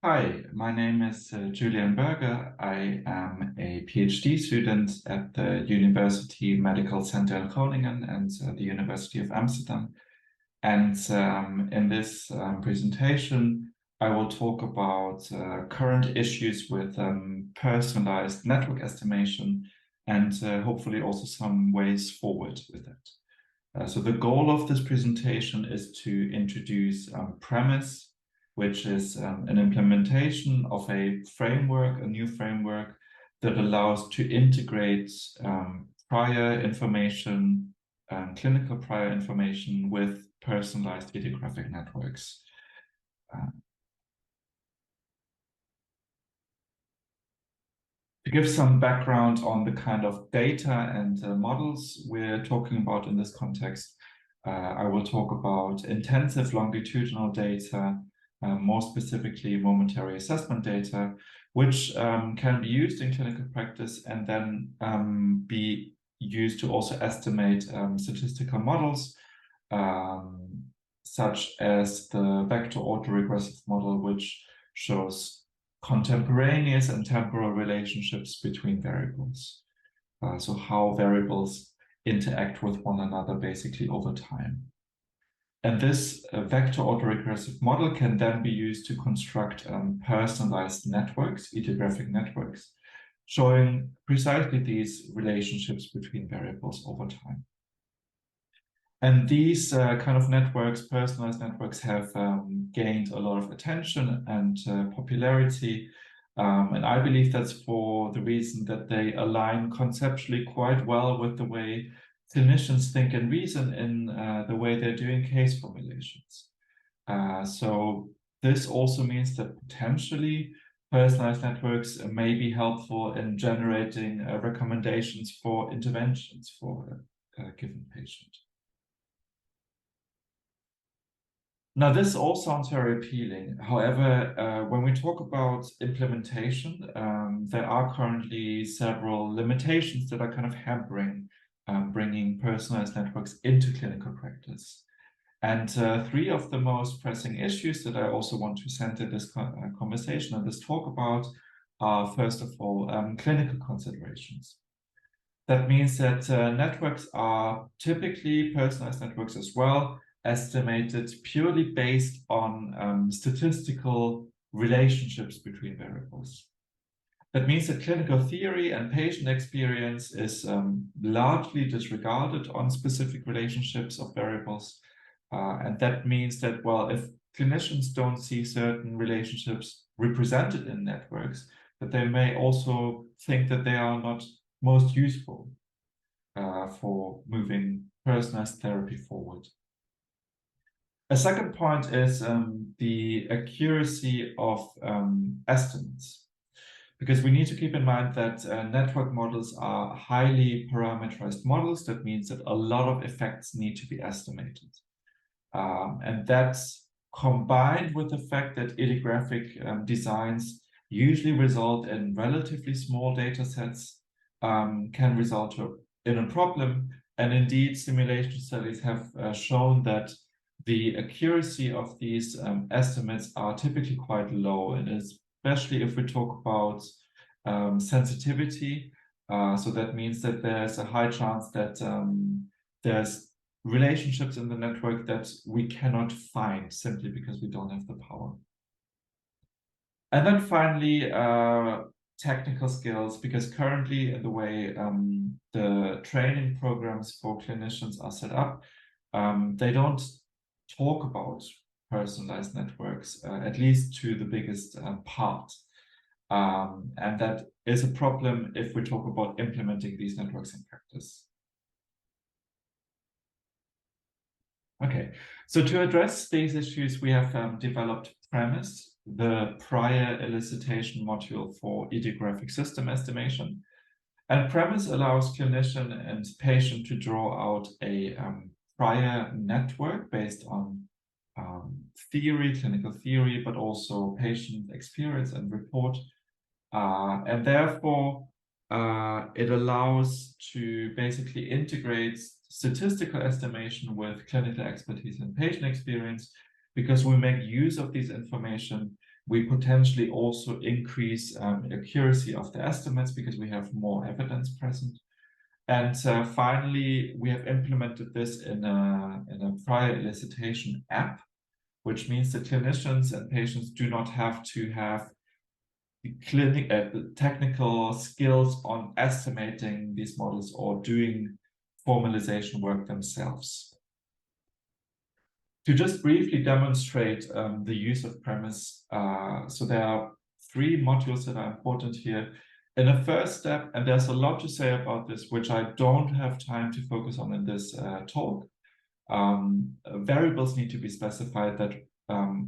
Hi, my name is Julian Berger. I am a PhD student at the University Medical Center in Groningen and the University of Amsterdam. And in this presentation, I will talk about current issues with personalized network estimation and hopefully also some ways forward with it. So the goal of this presentation is to introduce premise, which is an implementation of a framework, a new framework that allows to integrate prior information, clinical prior information with personalized idiographic networks. To give some background on the kind of data and models we're talking about in this context, I will talk about intensive longitudinal data, more specifically momentary assessment data, which can be used in clinical practice and then be used to also estimate statistical models, such as the vector autoregressive model, which shows contemporaneous and temporal relationships between variables. So how variables interact with one another basically over time. And this vector autoregressive model can then be used to construct personalized networks, idiographic networks, showing precisely these relationships between variables over time. And these kind of networks, personalized networks, have gained a lot of attention and popularity. And I believe that's for the reason that they align conceptually quite well with the way clinicians think and reason in the way they're doing case formulations. So this also means that potentially personalized networks may be helpful in generating recommendations for interventions for a given patient. Now, this all sounds very appealing. However, when we talk about implementation, there are currently several limitations that are kind of hampering bringing personalized networks into clinical practice. And three of the most pressing issues that I also want to center this conversation and this talk about are, first of all, clinical considerations. That means that networks are typically personalized networks as well, estimated purely based on statistical relationships between variables. That means that clinical theory and patient experience is largely disregarded on specific relationships of variables. And that means that, well, if clinicians don't see certain relationships represented in networks, that they may also think that they are not most useful for moving personalized therapy forward. A second point is the accuracy of estimates, because we need to keep in mind that network models are highly parameterized models. That means that a lot of effects need to be estimated. And that's combined with the fact that idiographic designs usually result in relatively small data sets, can result in a problem. And indeed, simulation studies have shown that the accuracy of these estimates are typically quite low, and especially if we talk about sensitivity. So that means that there's a high chance that there's relationships in the network that we cannot find simply because we don't have the power. And then finally, technical skills, because currently in the way the training programs for clinicians are set up, they don't talk about personalized networks, at least to the biggest part. And that is a problem if we talk about implementing these networks in practice. Okay, so to address these issues, we have developed PREMISE, the prior elicitation module for idiographic system estimation. And PREMISE allows clinician and patient to draw out a prior network based on theory, clinical theory, but also patient experience and report. And therefore, it allows to basically integrate statistical estimation with clinical expertise and patient experience, because we make use of this information we potentially also increase accuracy of the estimates because we have more evidence present. And finally, we have implemented this in a prior elicitation app, which means that clinicians and patients do not have to have the technical skills on estimating these models or doing formalization work themselves. To just briefly demonstrate the use of premise, so there are 3 modules that are important here. In the first step, and there's a lot to say about this, which I don't have time to focus on in this talk, variables need to be specified that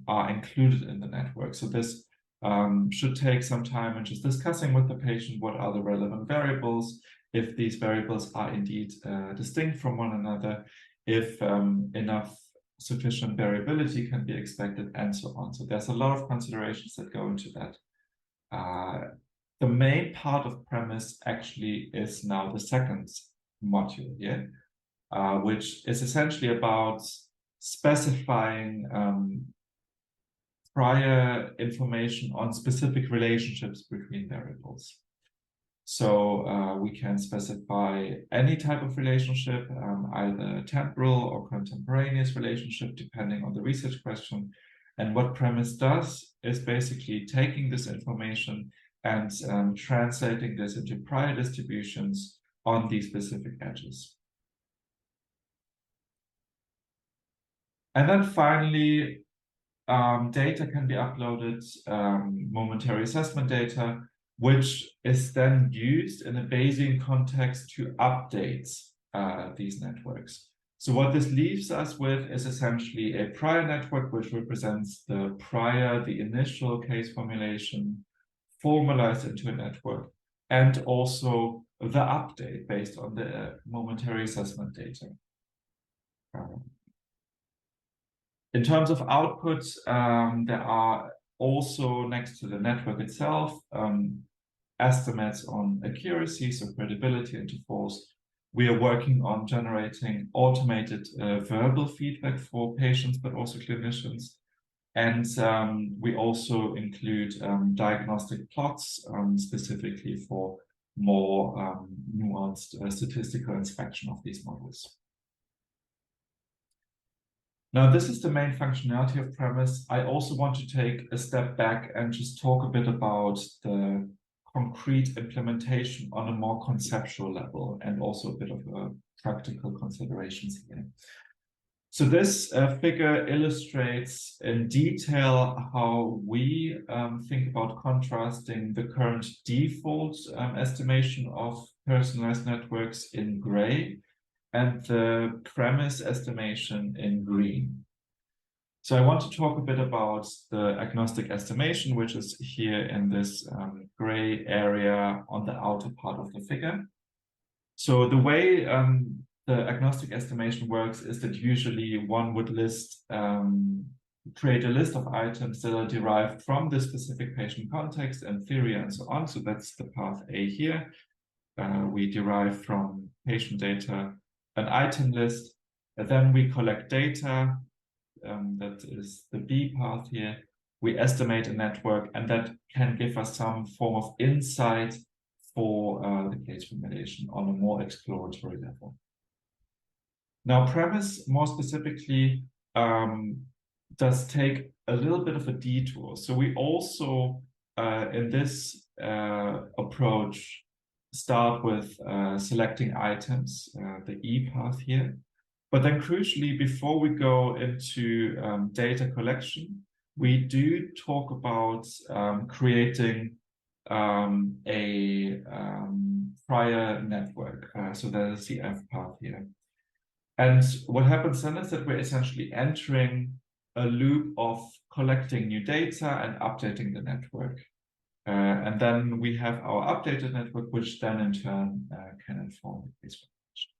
are included in the network. So this should take some time in just discussing with the patient what are the relevant variables, if these variables are indeed distinct from one another, if enough sufficient variability can be expected, and so on. So there's a lot of considerations that go into that. The main part of premise actually is now the second module here, which is essentially about specifying prior information on specific relationships between variables. So we can specify any type of relationship, either temporal or contemporaneous relationship, depending on the research question. And what premise does is basically taking this information and translating this into prior distributions on these specific edges. And then finally, data can be uploaded, momentary assessment data, which is then used in a Bayesian context to update these networks. So what this leaves us with is essentially a prior network, which represents the initial case formulation, formalized into a network, and also the update based on the momentary assessment data. In terms of outputs, there are also, next to the network itself, estimates on accuracy, so credibility intervals. We are working on generating automated verbal feedback for patients, but also clinicians. And we also include diagnostic plots, specifically for more nuanced statistical inspection of these models. Now, this is the main functionality of premise. I also want to take a step back and just talk a bit about the concrete implementation on a more conceptual level, and also a bit of practical considerations here. So this figure illustrates in detail how we think about contrasting the current default estimation of personalized networks in gray and the premise estimation in green. So I want to talk a bit about the agnostic estimation, which is here in this gray area on the outer part of the figure. So the way the agnostic estimation works is that usually one would create a list of items that are derived from the specific patient context and theory and so on. So that's the path A here. We derive from patient data an item list, and then we collect data. That is the B path here. We estimate a network, and that can give us some form of insight for the case formulation on a more exploratory level. Now, premise more specifically does take a little bit of a detour. So we also, in this approach, start with selecting items, the E path here. But then crucially, before we go into data collection, we do talk about creating a prior network. So that is the F path here. And what happens then is that we're essentially entering a loop of collecting new data and updating the network. And then we have our updated network, which then in turn can inform the case formulation.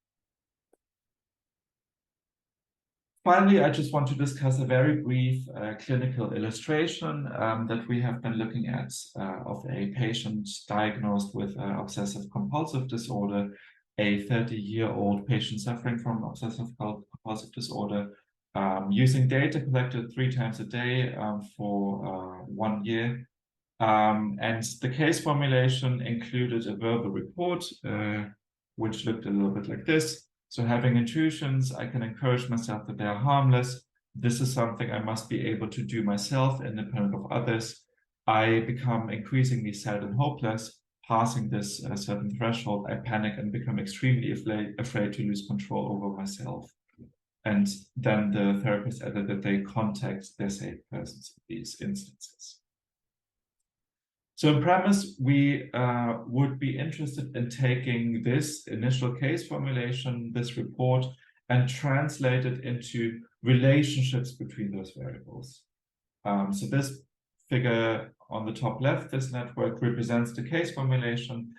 Finally, I just want to discuss a very brief clinical illustration that we have been looking at of a patient diagnosed with obsessive compulsive disorder, a 30-year-old patient suffering from obsessive compulsive disorder, using data collected 3 times a day for 1 year. And the case formulation included a verbal report, which looked a little bit like this. So having intrusions, I can encourage myself that they are harmless. This is something I must be able to do myself, independent of others. I become increasingly sad and hopeless. Passing this certain threshold, I panic and become extremely afraid to lose control over myself. And then the therapist added that they contact their safe persons in these instances. So in premise, we would be interested in taking this initial case formulation, this report, and translate it into relationships between those variables. So this figure on the top left, this network represents the case formulation.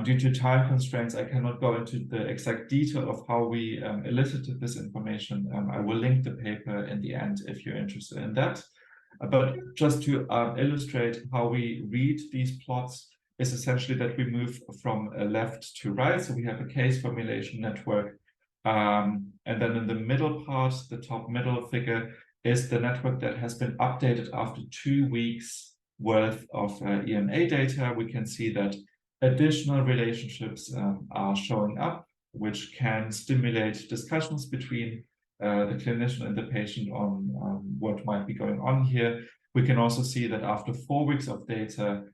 Due to time constraints, I cannot go into the exact detail of how we elicited this information. I will link the paper in the end if you're interested in that. But just to illustrate how we read these plots is essentially that we move from left to right. So we have a case formulation network. And then in the middle part, the top middle figure is the network that has been updated after 2 weeks worth of EMA data. We can see that additional relationships are showing up, which can stimulate discussions between the clinician and the patient on what might be going on here. We can also see that after 4 weeks of data,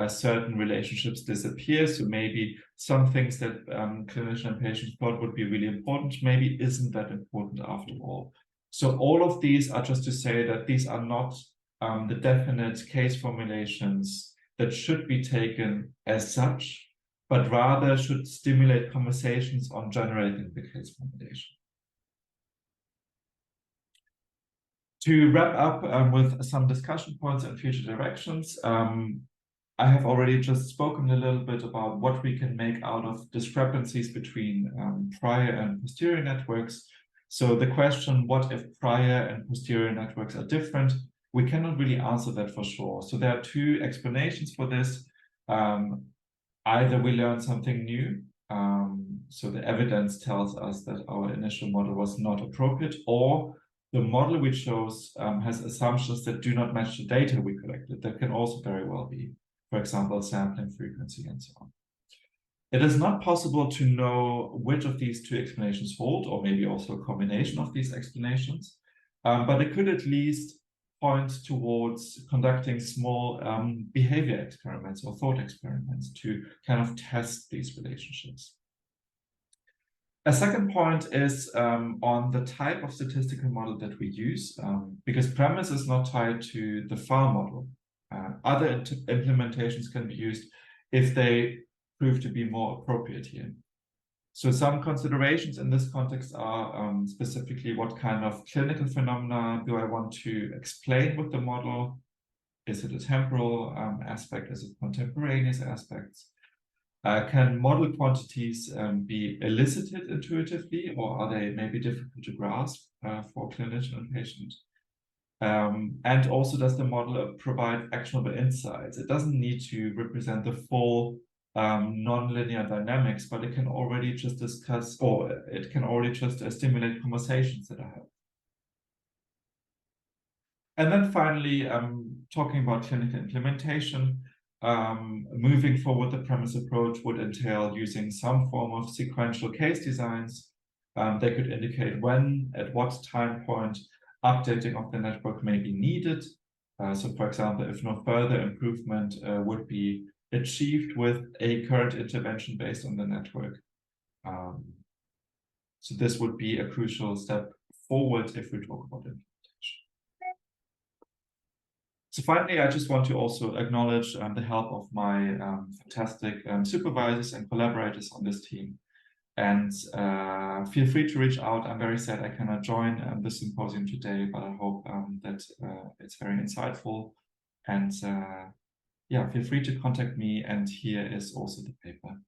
certain relationships disappear. So maybe some things that clinician and patient thought would be really important, maybe isn't that important after all. So all of these are just to say that these are not the definite case formulations that should be taken as such, but rather should stimulate conversations on generating the case formulation. To wrap up with some discussion points and future directions, I have already just spoken a little bit about what we can make out of discrepancies between prior and posterior networks. So the question, what if prior and posterior networks are different? We cannot really answer that for sure. So there are 2 explanations for this. Either we learn something new, so the evidence tells us that our initial model was not appropriate, or the model we chose has assumptions that do not match the data we collected. That can also very well be, for example, sampling frequency and so on. It is not possible to know which of these 2 explanations hold, or maybe also a combination of these explanations, but it could at least point towards conducting small behavior experiments or thought experiments to kind of test these relationships. A second point is on the type of statistical model that we use, because premise is not tied to the FAR model. Other implementations can be used if they prove to be more appropriate here. So some considerations in this context are specifically what kind of clinical phenomena do I want to explain with the model? Is it a temporal aspect? Is it contemporaneous aspects? Can model quantities be elicited intuitively, or are they maybe difficult to grasp for clinician and patient? And also, does the model provide actionable insights? It doesn't need to represent the full nonlinear dynamics, but it can already just discuss, or it can already just stimulate conversations that are held. And then finally, talking about clinical implementation, moving forward, the premise approach would entail using some form of sequential case designs. They could indicate when, at what time point, updating of the network may be needed. So for example, if no further improvement would be achieved with a current intervention based on the network. So this would be a crucial step forward if we talk about implementation. So finally, I just want to also acknowledge the help of my fantastic supervisors and collaborators on this team. And feel free to reach out. I'm very sad I cannot join the symposium today, but I hope that it's very insightful. And yeah, feel free to contact me. And here is also the paper.